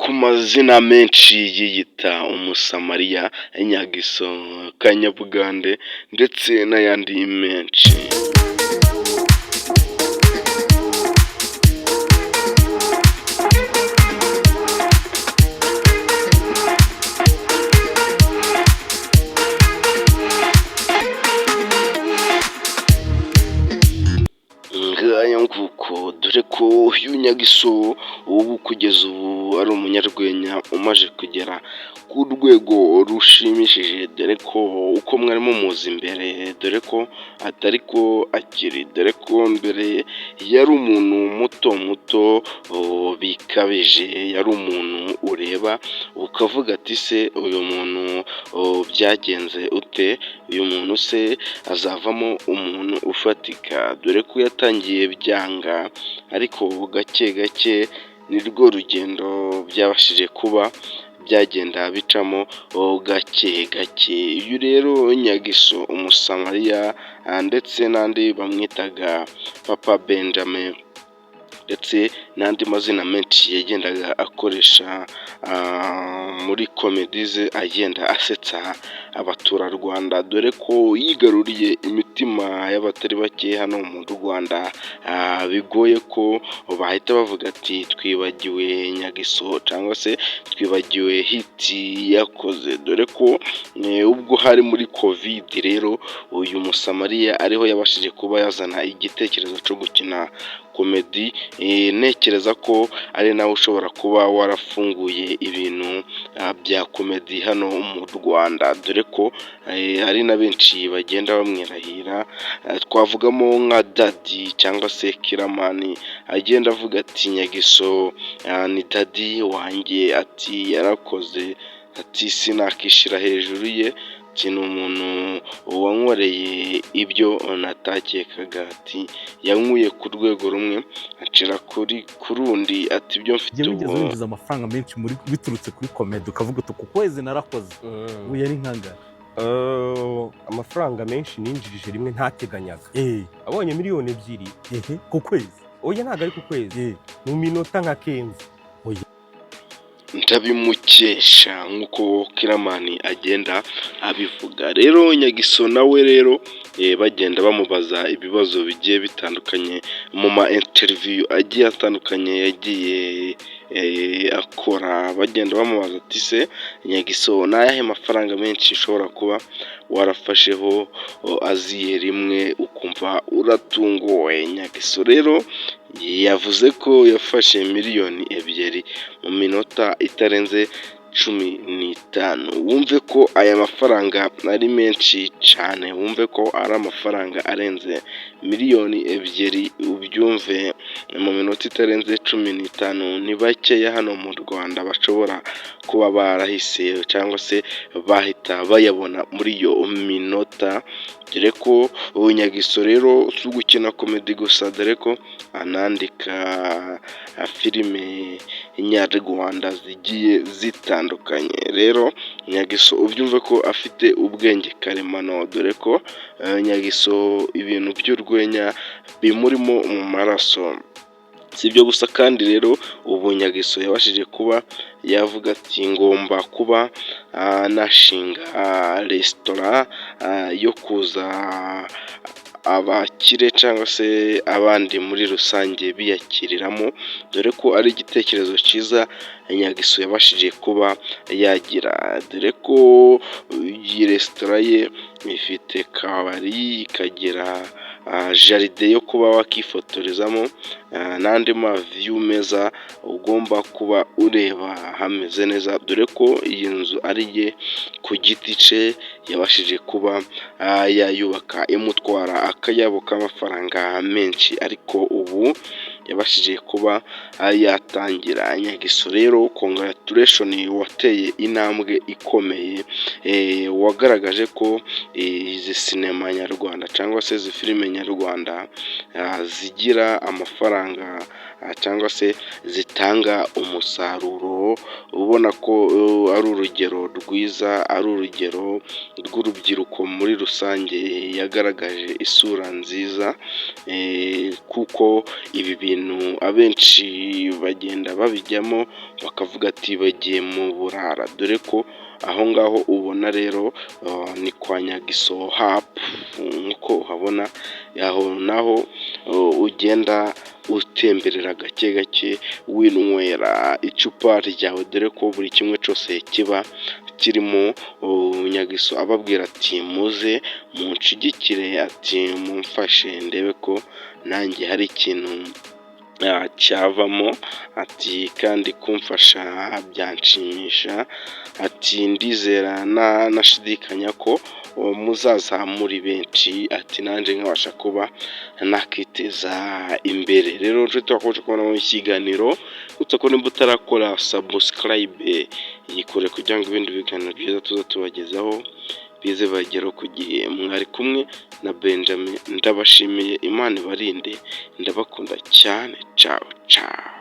ku mazina menshi yiyita umusamariya, inyagiso, kanyabugande ndetse n'ayandi menshi. Ngaya nguko, dore ko uyu Nyagiso ubu kugeza ubu ari umunyarwenya umaze kugera ku rwego rushimishije, dore ko uko mwari mumuzi imbere, dore ko atari ko akiri, dore ko mbere yari umuntu muto bikabije, yari umuntu ureba ukavuga ati se uyu muntu byagenze ute, uyu muntu se azavamo umuntu ufatika, dore ko yatangiye byanga ariko gake gake nirwo rugendo byabashije kuba byagenda bicamo gake gake. Uyu rero Nyagiso umusamariya ndetse n'andi bamwitaga Papa Benjamin ndetse n'andi mazina menshi yagendaga akoresha muri komedi ze, agenda asetsa abaturarwanda, dore ko yigaruriye imitima y'abatari bake hano mu Rwanda, bigoye ko bahita bavuga ati twibagiwe Nyagiso cyangwa se twibagiwe hiti yakoze, dore ko ubwo hari muri covid rero uyu musamariya ariho yabashije kuba yazana igitekerezo cyo gukina komedi. Ntekereza ko ari nawe ushobora kuba warafunguye ibintu bya komedi hano mu Rwanda, dore ko hari na benshi bagenda bamwirahira, twavugamo nka Dadi cyangwa se Kiramani, agenda avuga ati Nyagiso ni Dadi wanjye, ati yarakoze, ati sinakishira hejuru ye, ati ni umuntu wankoreye ibyo natakekaga, ati yankuye ku rwego rumwe acira ku rundi, ati ibyo mfite ubu winjiza amafaranga menshi muri biturutse kuri komedi, ukavuga uti ku kwezi narakoze, ubu yari nkangana? Amafaranga menshi ninjirije rimwe ntateganyaga, abonye miliyoni 2 ku kwezi. Oya ntabwo ari ku kwezi, mu minota nka Kenzi. Ndabimukesha nk'uko Kiramani agenda abivuga. Rero Nyagiso nawe rero bagenda bamubaza ibibazo bigiye bitandukanye mu ma interview agiye atandukanye yagiye akora, bagenda bamubaza ati se Nyagiso ni ayahe mafaranga menshi ushobora kuba warafasheho aziye rimwe ukumva uratunguwe? Nyagiso rero yavuze ko yafashe miliyoni 2 mu minota itarenze 15. Wumve ko aya mafaranga ari menshi cyane, wumve ko ari amafaranga arenze miliyoni 2, ubyumve mu minota itarenze 15. Ni bakeya hano mu Rwanda bashobora kuba barahise cyangwa se bahita bayabona muri iyo minota, dore ko uyu Nyagiso rero si gukina komedi gusa, dore ko anandika filime nyarwanda zigiye zitandukanye. Rero Nyagiso ubyumve ko afite ubwenge karemano, dore ko Nyagiso ibintu by'urwenya bimurimo mu maraso. Si ibyo gusa kandi rero ubu Nyagiso yabashije kuba yavuga ati ngomba kuba nashinga resitora yo kuza abakire cyangwa se abandi muri rusange biyakiriramo, dore ko ari igitekerezo cyiza Nyagiso yabashije kuba yagira, dore ko iyi resitora ye ifite kabari, ikagira jaride yo kuba wakifotorezamo n'andi ma view meza ugomba kuba ureba hameze neza, dore ko iyi nzu ari ye ku giti cye yabashije kuba yayubaka, imutwara akayabo k'amafaranga menshi, ariko ubu yabashije kuba yatangira. Nyagiso rero congratulation, wateye intambwe ikomeye, wagaragaje ko izi sinema nyarwanda cyangwa se izi filime nyarwanda zigira amafaranga cyangwa se zitanga umusaruro urugero ubona ko ari urugero rwiza, ari urugero rw'urubyiruko muri rusange, yagaragaje isura nziza kuko ibi bintu abenshi bagenda babijyamo bakavuga ati bagiye mu burara, dore ko aho ngaho ubona rero ni kwa Nyagiso hapu nk'uko uhabona, aho naho ugenda utemberera gake gake winywera icupa ryawe, dore ko buri kimwe cyose kiba kirimo Nyagiso ababwira ati muze munshigikire, ati mumfashe ndebe ko nanjye hari ikintu cyavamo, ati kandi kumfasha byanshimisha, ati ndizera nashidikanya ko muzaza muri benshi, ati nanjye nkabasha kuba nakiteza imbere. Rero nshuti twakomeje kubona mu kiganiro, ko nimba utarakora subscribe yikore kugira ngo ibindi biganiro byiza tuza tubagezaho bize bageraho ku gihe. Mwari kumwe na Benjamin, ndabashimiye, Imana ibarinde, ndabakunda cyane, ciao ciao.